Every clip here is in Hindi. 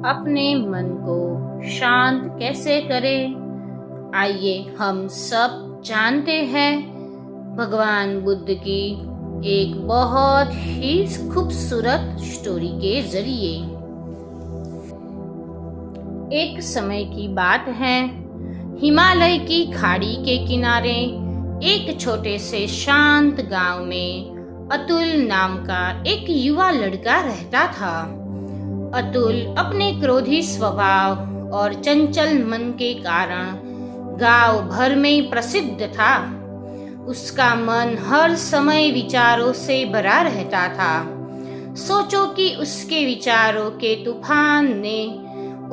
अपने मन को शांत कैसे करें, आइए हम सब जानते हैं भगवान बुद्ध की एक बहुत ही खूबसूरत स्टोरी के जरिए। एक समय की बात है, हिमालय की खाड़ी के किनारे एक छोटे से शांत गांव में अतुल नाम का एक युवा लड़का रहता था। अतुल अपने क्रोधी स्वभाव और चंचल मन के कारण गांव भर में प्रसिद्ध था। उसका मन हर समय विचारों से भरा रहता था। सोचो कि उसके विचारों के तूफान ने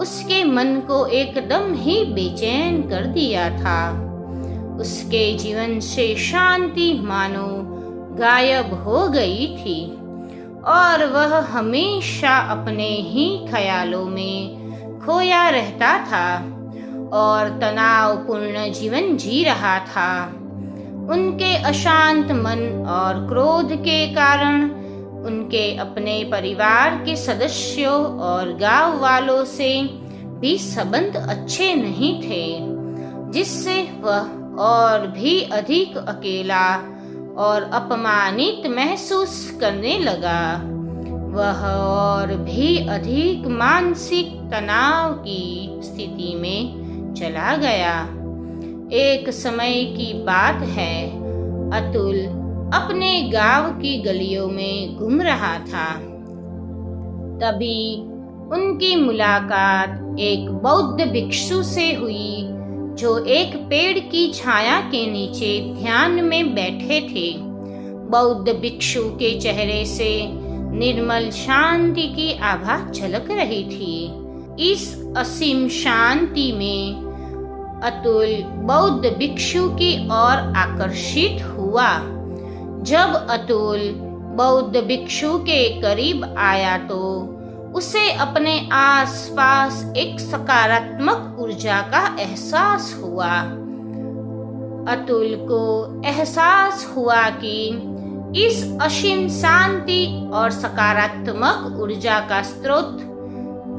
उसके मन को एकदम ही बेचैन कर दिया था। उसके जीवन से शांति मानो गायब हो गई थी और वह हमेशा अपने ही ख्यालों में खोया रहता था और तनावपूर्ण जीवन जी रहा था। उनके अशांत मन और क्रोध के कारण उनके अपने परिवार के सदस्यों और गांव वालों से भी संबंध अच्छे नहीं थे, जिससे वह और भी अधिक अकेला और अपमानित महसूस करने लगा। वह और भी अधिक मानसिक तनाव की स्थिति में चला गया। एक समय की बात है, अतुल अपने गांव की गलियों में घूम रहा था। तभी उनकी मुलाकात एक बौद्ध भिक्षु से हुई, जो एक पेड़ की छाया के नीचे ध्यान में बैठे थे। बौद्ध भिक्षु के चेहरे से निर्मल शांति की आभा झलक रही थी। इस असीम शांति में अतुल बौद्ध भिक्षु की ओर आकर्षित हुआ। जब अतुल बौद्ध भिक्षु के करीब आया तो उसे अपने आसपास एक सकारात्मक ऊर्जा का एहसास हुआ। अतुल को एहसास हुआ कि इस असीम शांति और सकारात्मक ऊर्जा का स्रोत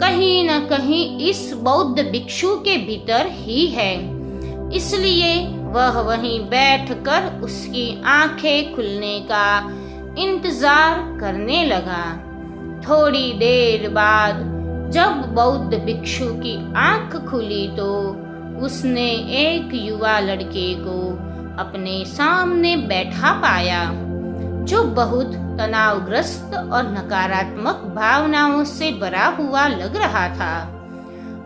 कहीं न कहीं इस बौद्ध भिक्षु के भीतर ही है। इसलिए वह वहीं बैठकर उसकी आंखें खुलने का इंतजार करने लगा। थोड़ी देर बाद जब बौद्ध भिक्षु की आंख खुली तो उसने एक युवा लड़के को अपने सामने बैठा पाया, जो बहुत तनावग्रस्त और नकारात्मक भावनाओं से भरा हुआ लग रहा था।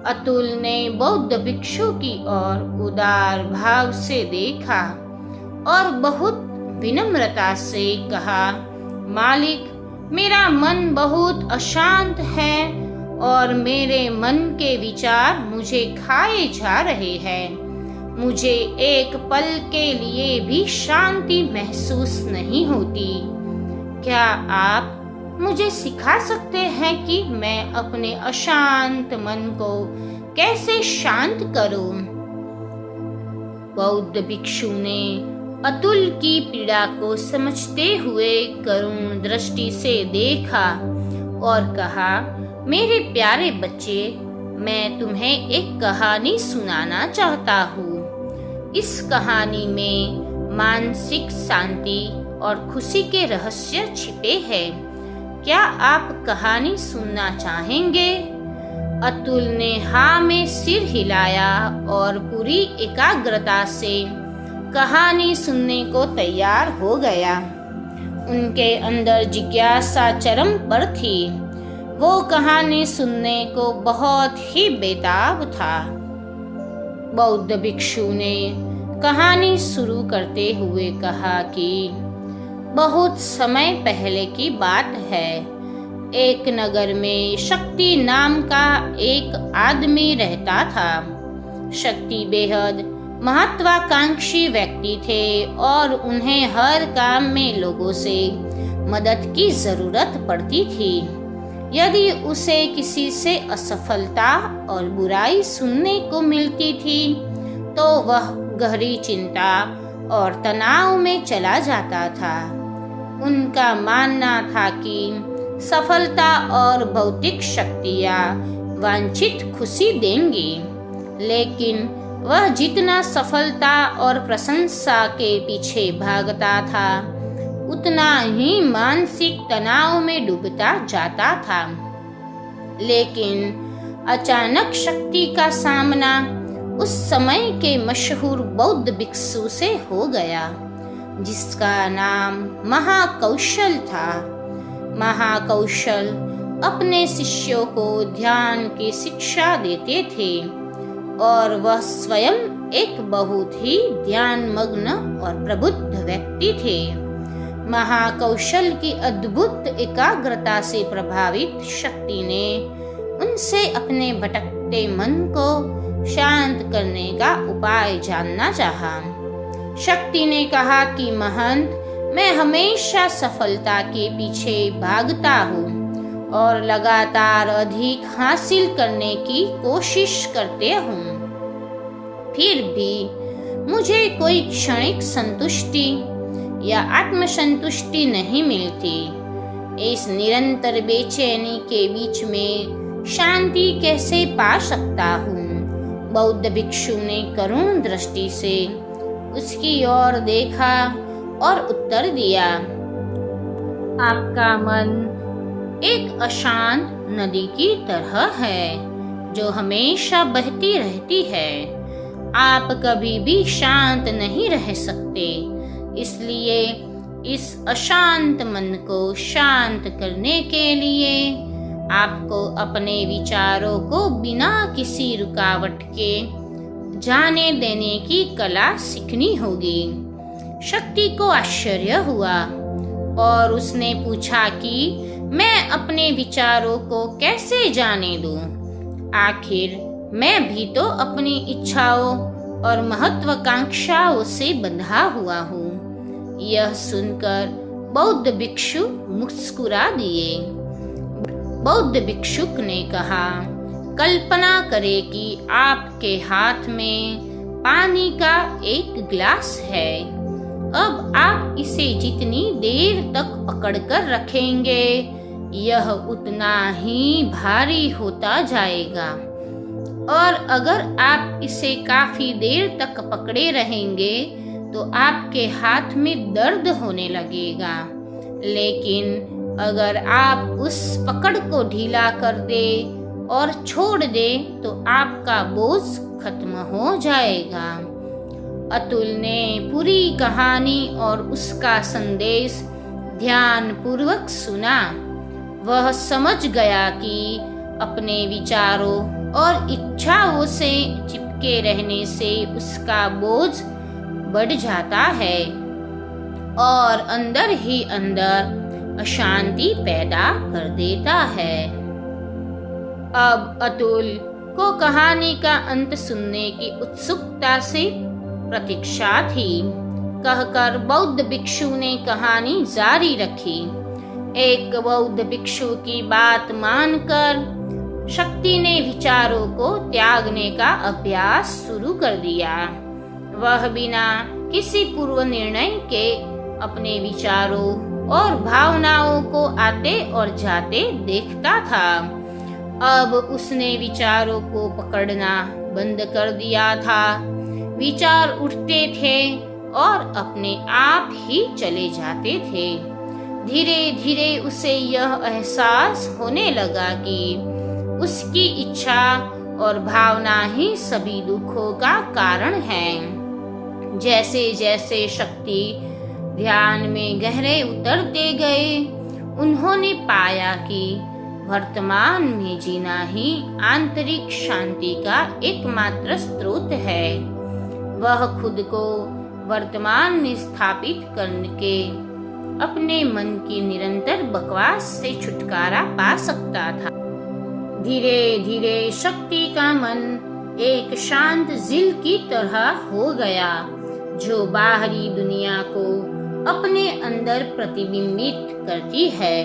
अतुल ने बौद्ध भिक्षु की ओर उदार भाव से देखा और बहुत विनम्रता से कहा, मालिक, मेरा मन बहुत अशांत है और मेरे मन के विचार मुझे खाए जा रहे हैं। मुझे एक पल के लिए भी शांति महसूस नहीं होती। क्या आप मुझे सिखा सकते हैं कि मैं अपने अशांत मन को कैसे शांत करूं? बौद्ध भिक्षु ने अतुल की पीड़ा को समझते हुए करुण दृष्टि से देखा और कहा, मेरे प्यारे बच्चे, मैं तुम्हें एक कहानी सुनाना चाहता हूँ। इस कहानी में मानसिक शांति और खुशी के रहस्य छिपे हैं। क्या आप कहानी सुनना चाहेंगे? अतुल ने हाँ में सिर हिलाया और पूरी एकाग्रता से कहानी सुनने को तैयार हो गया। उनके अंदर जिज्ञासा चरम पर थी। वो कहानी सुनने को बहुत ही बेताब था। बौद्ध भिक्षु ने कहानी शुरू करते हुए कहा कि बहुत समय पहले की बात है। एक नगर में शक्ति नाम का एक आदमी रहता था। शक्ति बेहद महत्वाकांक्षी व्यक्ति थे और उन्हें हर काम में लोगों से मदद की जरूरत पड़ती थी। यदि उसे किसी से असफलता और बुराई सुनने को मिलती थी तो वह गहरी चिंता और तनाव में चला जाता था। उनका मानना था कि सफलता और भौतिक शक्तियाँ वांछित खुशी देंगे, लेकिन वह जितना सफलता और प्रशंसा के पीछे भागता था, उतना ही मानसिक तनाव में डूबता जाता था। लेकिन अचानक शक्ति का सामना उस समय के मशहूर बौद्ध भिक्षु से हो गया, जिसका नाम महाकौशल था। महाकौशल अपने शिष्यों को ध्यान की शिक्षा देते थे और वह स्वयं एक बहुत ही ध्यानमग्न और प्रबुद्ध व्यक्ति थे। महाकौशल की अद्भुत एकाग्रता से प्रभावित शक्ति ने उनसे अपने भटकते मन को शांत करने का उपाय जानना चाहा। शक्ति ने कहा कि महंत, मैं हमेशा सफलता के पीछे भागता हूँ और लगातार अधिक हासिल करने की कोशिश करते हूँ, फिर भी मुझे कोई क्षणिक संतुष्टि या आत्मसंतुष्टि नहीं मिलती। इस निरंतर बेचैनी के बीच में शांति कैसे पा सकता हूँ? बौद्ध भिक्षु ने करुण दृष्टि से उसकी ओर देखा और उत्तर दिया, आपका मन एक अशांत नदी की तरह है जो हमेशा बहती रहती है। आप कभी भी शांत नहीं रह सकते, इसलिए इस अशांत मन को शांत करने के लिए आपको अपने विचारों को बिना किसी रुकावट के जाने देने की कला सीखनी होगी। शक्ति को आश्चर्य हुआ और उसने पूछा कि मैं अपने विचारों को कैसे जाने दूं? आखिर मैं भी तो अपनी इच्छाओं और महत्वाकांक्षाओं से बंधा हुआ हूँ। यह सुनकर बौद्ध भिक्षु मुस्कुरा दिए। बौद्ध भिक्षुक ने कहा, कल्पना करें कि आपके हाथ में पानी का एक गिलास है। अब आप इसे जितनी देर तक पकड़कर रखेंगे, यह उतना ही भारी होता जाएगा, और अगर आप इसे काफी देर तक पकड़े रहेंगे तो आपके हाथ में दर्द होने लगेगा। लेकिन अगर आप उस पकड़ को ढीला कर दे और छोड़ दे तो आपका बोझ खत्म हो जाएगा। अतुल ने पूरी कहानी और उसका संदेश ध्यान पूर्वक सुना। वह समझ गया कि अपने विचारों और इच्छाओं से चिपके रहने से उसका बोझ बढ़ जाता है और अंदर ही अंदर अशांति पैदा कर देता है। अब अतुल को कहानी का अंत सुनने की उत्सुकता से प्रतीक्षा थी। कहकर बौद्ध भिक्षु ने कहानी जारी रखी। एक बौद्ध भिक्षु की बात मानकर शक्ति ने विचारों को त्यागने का अभ्यास शुरू कर दिया। वह बिना किसी पूर्व निर्णय के अपने विचारों और भावनाओं को आते और जाते देखता था। अब उसने विचारों को पकड़ना बंद कर दिया था। विचार उठते थे और अपने आप ही चले जाते थे। धीरे धीरे उसे यह एहसास होने लगा कि उसकी इच्छा और भावना ही सभी दुखों का कारण है। जैसे जैसे शक्ति ध्यान में गहरे उतरते गए, उन्होंने पाया कि वर्तमान में जीना ही आंतरिक शांति का एकमात्र स्रोत है। वह खुद को वर्तमान में स्थापित करके अपने मन की निरंतर बकवास से छुटकारा पा सकता था। धीरे धीरे शक्ति का मन एक शांत झील की तरह हो गया, जो बाहरी दुनिया को अपने अंदर प्रतिबिंबित करती है।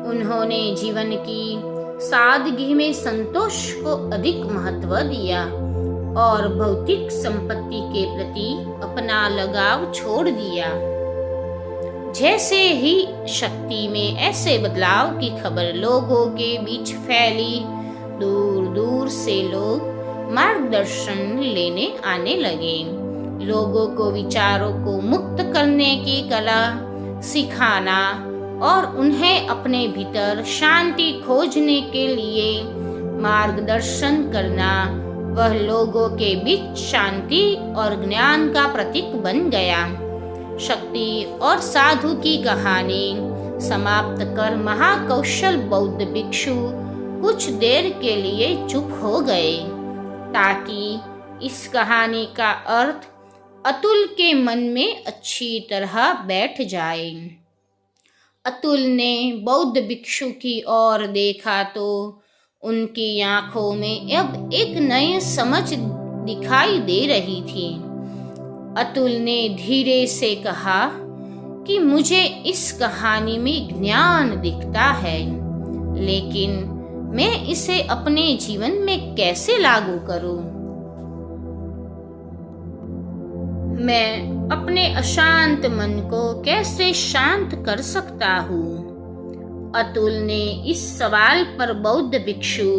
उन्होंने जीवन की सादगी में संतोष को अधिक महत्व दिया और भौतिक संपत्ति के प्रति अपना लगाव छोड़ दिया। जैसे ही शक्ति में ऐसे बदलाव की खबर लोगों के बीच फैली, दूर दूर से लोग मार्गदर्शन लेने आने लगे। लोगों को विचारों को मुक्त करने की कला सिखाना और उन्हें अपने भीतर शांति खोजने के लिए मार्गदर्शन करना वह लोगों के बीच शांति और ज्ञान का प्रतीक बन गया। शक्ति और साधु की कहानी समाप्त कर महाकौशल बौद्ध भिक्षु कुछ देर के लिए चुप हो गए ताकि इस कहानी का अर्थ अतुल के मन में अच्छी तरह बैठ जाए। अतुल ने बौद्ध भिक्षु की ओर देखा तो उनकी आंखों में अब एक नई समझ दिखाई दे रही थी। अतुल ने धीरे से कहा कि मुझे इस कहानी में ज्ञान दिखता है, लेकिन मैं इसे अपने जीवन में कैसे लागू करूं? मैं अपने अशांत मन को कैसे शांत कर सकता हूँ? अतुल ने इस सवाल पर बौद्ध भिक्षु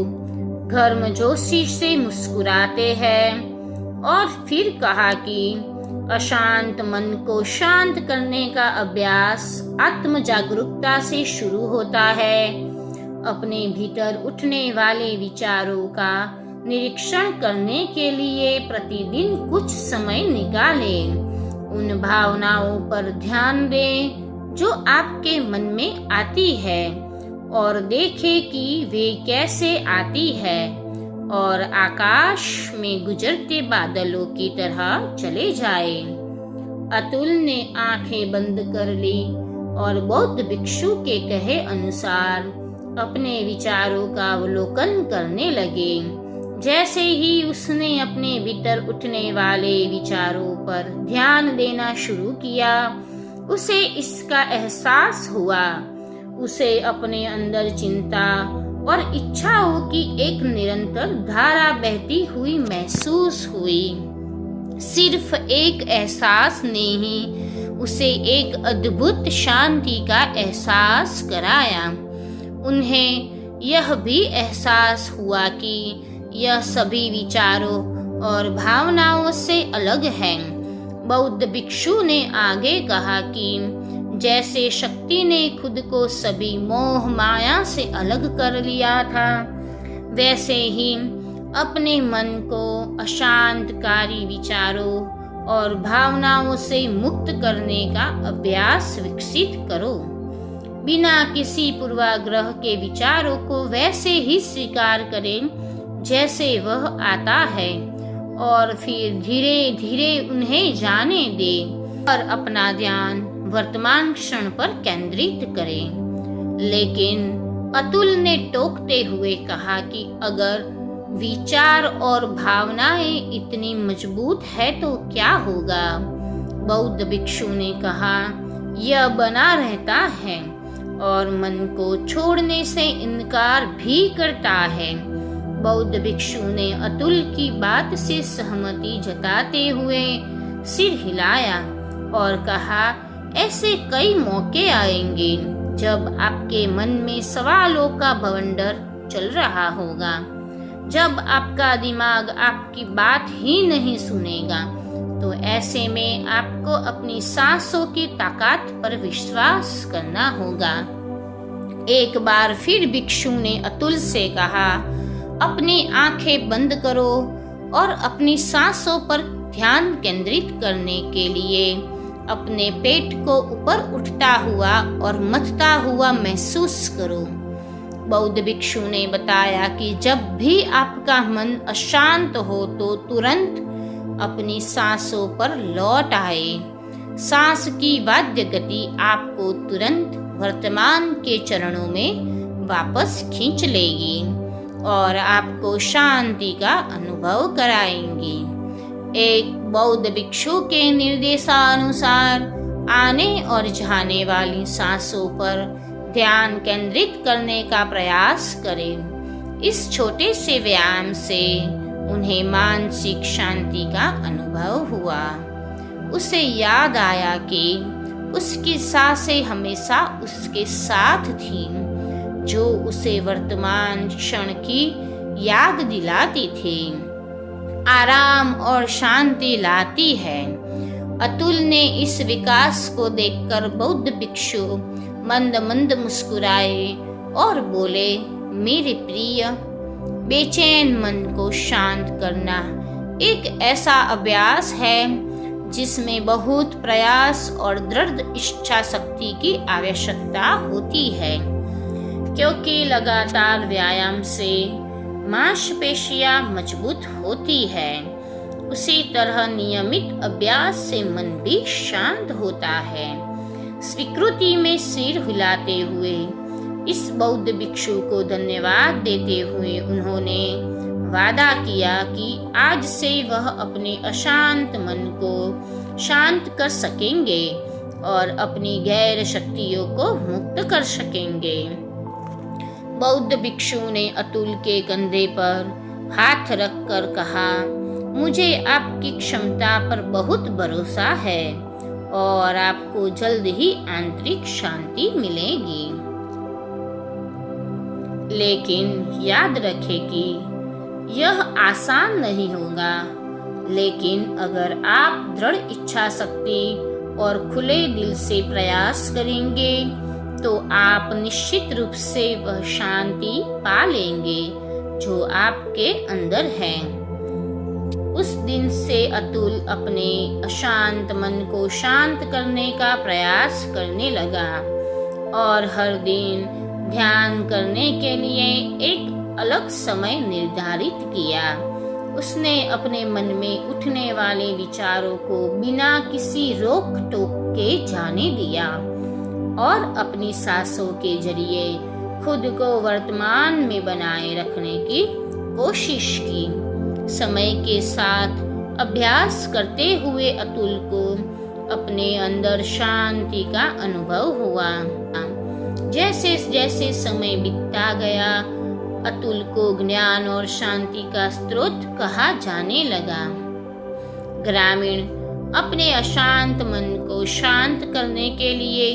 गर्मजोशी से मुस्कुराते हैं और फिर कहा कि अशांत मन को शांत करने का अभ्यास आत्म जागरूकता से शुरू होता है। अपने भीतर उठने वाले विचारों का निरीक्षण करने के लिए प्रतिदिन कुछ समय निकालें। उन भावनाओं पर ध्यान दें जो आपके मन में आती है और देखें कि वे कैसे आती है और आकाश में गुजरते बादलों की तरह चले जाए। अतुल ने आंखें बंद कर ली और बौद्ध भिक्षु के कहे अनुसार अपने विचारों का अवलोकन करने लगे। जैसे ही उसने अपने भीतर उठने वाले विचारों पर ध्यान देना शुरू किया, उसे इसका एहसास हुआ। उसे अपने अंदर चिंता और इच्छाओं की एक निरंतर धारा बहती हुई महसूस हुई। सिर्फ एक एहसास ने ही उसे एक अद्भुत शांति का एहसास कराया। उन्हें यह भी एहसास हुआ कि यह सभी विचारों और भावनाओं से अलग है। बौद्ध भिक्षु ने आगे कहा कि जैसे शक्ति ने खुद को सभी मोह माया से अलग कर लिया था, वैसे ही अपने मन को अशांतकारी विचारों और भावनाओं से मुक्त करने का अभ्यास विकसित करो। बिना किसी पूर्वाग्रह के विचारों को वैसे ही स्वीकार करें जैसे वह आता है और फिर धीरे धीरे उन्हें जाने दें और अपना ध्यान वर्तमान क्षण पर केंद्रित करें। लेकिन अतुल ने टोकते हुए कहा कि अगर विचार और भावनाएं इतनी मजबूत है तो क्या होगा? बौद्ध भिक्षु ने कहा, यह बना रहता है और मन को छोड़ने से इनकार भी करता है। बौद्ध भिक्षु ने अतुल की बात से सहमति जताते हुए सिर हिलाया और कहा, ऐसे कई मौके आएंगे जब आपके मन में सवालों का बवंडर चल रहा होगा, जब आपका दिमाग आपकी बात ही नहीं सुनेगा। तो ऐसे में आपको अपनी सांसों की ताकत पर विश्वास करना होगा। एक बार फिर भिक्षु ने अतुल से कहा, अपनी आंखें बंद करो और अपनी सांसों पर ध्यान केंद्रित करने के लिए अपने पेट को ऊपर उठता हुआ और मथता हुआ महसूस करो। बौद्ध भिक्षु ने बताया कि जब भी आपका मन अशांत हो तो तुरंत अपनी सांसों पर लौट आए। सांस की वाद्य गति आपको तुरंत वर्तमान के चरणों में वापस खींच लेगी और आपको शांति का अनुभव कराएंगी। एक बौद्ध भिक्षु के निर्देशानुसार आने और जाने वाली सांसों पर ध्यान केंद्रित करने का प्रयास करें। इस छोटे से व्यायाम से उन्हें मानसिक शांति का अनुभव हुआ। उसे याद आया कि उसकी सांसें हमेशा उसके साथ थीं, जो उसे वर्तमान क्षण की याद दिलाती थी, आराम और शांति लाती है। अतुल ने इस विकास को देखकर बौद्ध भिक्षु मंद मंद मुस्कुराए और बोले, मेरे प्रिय, बेचैन मन को शांत करना एक ऐसा अभ्यास है जिसमें बहुत प्रयास और दृढ़ इच्छा शक्ति की आवश्यकता होती है, क्योंकि लगातार व्यायाम से मांसपेशियां मजबूत होती है। उसी तरह नियमित अभ्यास से मन भी शांत होता है। स्वीकृति में सिर हिलाते हुए इस बौद्ध भिक्षु को धन्यवाद देते हुए उन्होंने वादा किया कि आज से वह अपने अशांत मन को शांत कर सकेंगे और अपनी गैर शक्तियों को मुक्त कर सकेंगे। बौद्ध भिक्षु ने अतुल के कंधे पर हाथ रखकर कहा, मुझे आपकी क्षमता पर बहुत भरोसा है और आपको जल्द ही आंतरिक शांति मिलेगी। लेकिन याद रखें कि यह आसान नहीं होगा, लेकिन अगर आप दृढ़ इच्छा शक्ति और खुले दिल से प्रयास करेंगे तो आप निश्चित रूप से वह शांति पा लेंगे जो आपके अंदर है। उस दिन से अतुल अपने अशांत मन को शांत करने का प्रयास करने लगा और हर दिन ध्यान करने के लिए एक अलग समय निर्धारित किया। उसने अपने मन में उठने वाले विचारों को बिना किसी रोक टोक के जाने दिया और अपनी सांसों के जरिए खुद को वर्तमान में बनाए रखने की कोशिश की। समय के साथ अभ्यास करते हुए अतुल को अपने अंदर शांति का अनुभव हुआ। जैसे जैसे समय बीतता गया, अतुल को ज्ञान और शांति का स्रोत कहा जाने लगा। ग्रामीण अपने अशांत मन को शांत करने के लिए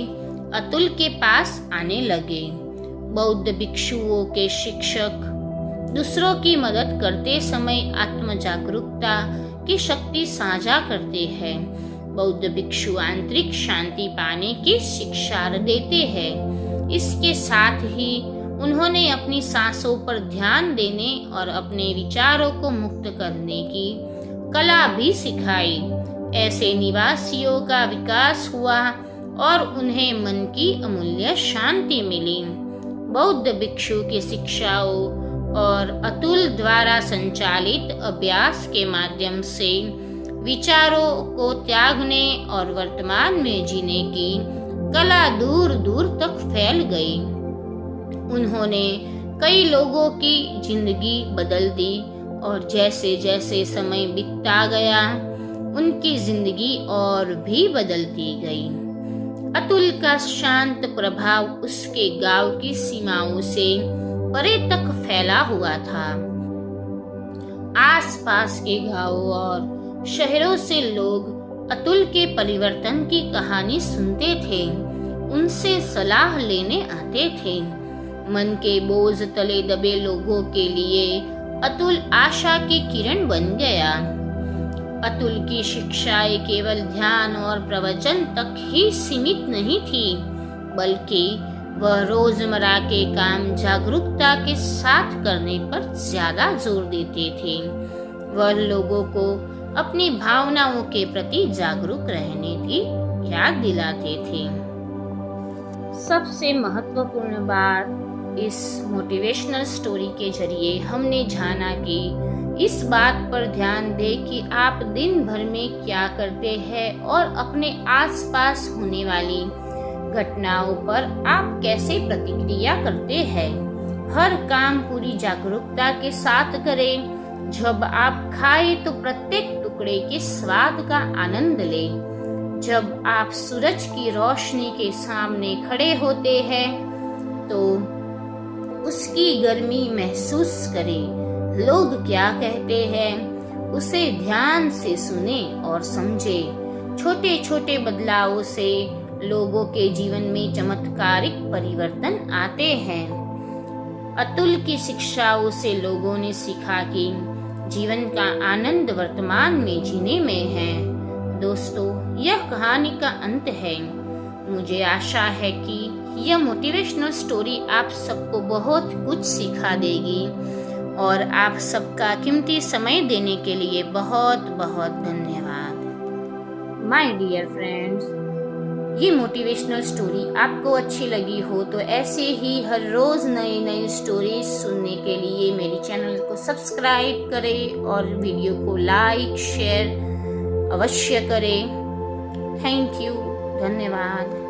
अतुल के पास आने लगे। बौद्ध भिक्षुओं के शिक्षक दूसरों की मदद करते समय आत्म जागरूकता की शक्ति साझा करते हैं। बौद्ध भिक्षु आंतरिक शांति पाने की शिक्षा देते हैं। इसके साथ ही उन्होंने अपनी सांसों पर ध्यान देने और अपने विचारों को मुक्त करने की कला भी सिखाई। ऐसे निवासियों का विकास हुआ और उन्हें मन की अमूल्य शांति मिली। बौद्ध भिक्षु की शिक्षाओं और अतुल द्वारा संचालित अभ्यास के माध्यम से विचारों को त्यागने और वर्तमान में जीने की कला दूर दूर तक फैल गई। उन्होंने कई लोगों की जिंदगी बदल दी और जैसे जैसे समय बीतता गया, उनकी जिंदगी और भी बदलती गई। अतुल का शांत प्रभाव उसके गांव की सीमाओं से परे तक फैला हुआ था। आसपास के गांवों और शहरों से लोग अतुल के परिवर्तन की कहानी सुनते थे, उनसे सलाह लेने आते थे। मन के बोझ तले दबे लोगों के लिए अतुल आशा की किरण बन गया। अतुल की शिक्षाएं केवल ध्यान और प्रवचन तक ही सीमित नहीं थी, बल्कि वह रोजमर्रा के काम जागरूकता के साथ करने पर ज्यादा जोर देते थे। वह लोगों को अपनी भावनाओं के प्रति जागरूक रहने की याद दिलाते थे। सबसे महत्वपूर्ण बात, इस मोटिवेशनल स्टोरी के जरिए हमने जाना कि इस बात पर ध्यान दें कि आप दिन भर में क्या करते हैं और अपने आसपास होने वाली घटनाओं पर आप कैसे प्रतिक्रिया करते हैं। हर काम पूरी जागरूकता के साथ करें। जब आप खाएं तो प्रत्येक टुकड़े के स्वाद का आनंद लें। जब आप सूरज की रोशनी के सामने खड़े होते हैं तो उसकी गर्मी महसूस करें। लोग क्या कहते हैं उसे ध्यान से सुने और समझे। छोटे छोटे बदलावों से लोगों के जीवन में चमत्कारिक परिवर्तन आते हैं। अतुल की शिक्षाओं से लोगों ने सीखा कि जीवन का आनंद वर्तमान में जीने में है। दोस्तों, यह कहानी का अंत है। मुझे आशा है कि यह मोटिवेशनल स्टोरी आप सबको बहुत कुछ सिखा देगी और आप सबका कीमती समय देने के लिए बहुत बहुत धन्यवाद। माय डियर फ्रेंड्स, ये मोटिवेशनल स्टोरी आपको अच्छी लगी हो तो ऐसे ही हर रोज नई नई स्टोरीज सुनने के लिए मेरे चैनल को सब्सक्राइब करें और वीडियो को लाइक शेयर अवश्य करें। थैंक यू, धन्यवाद।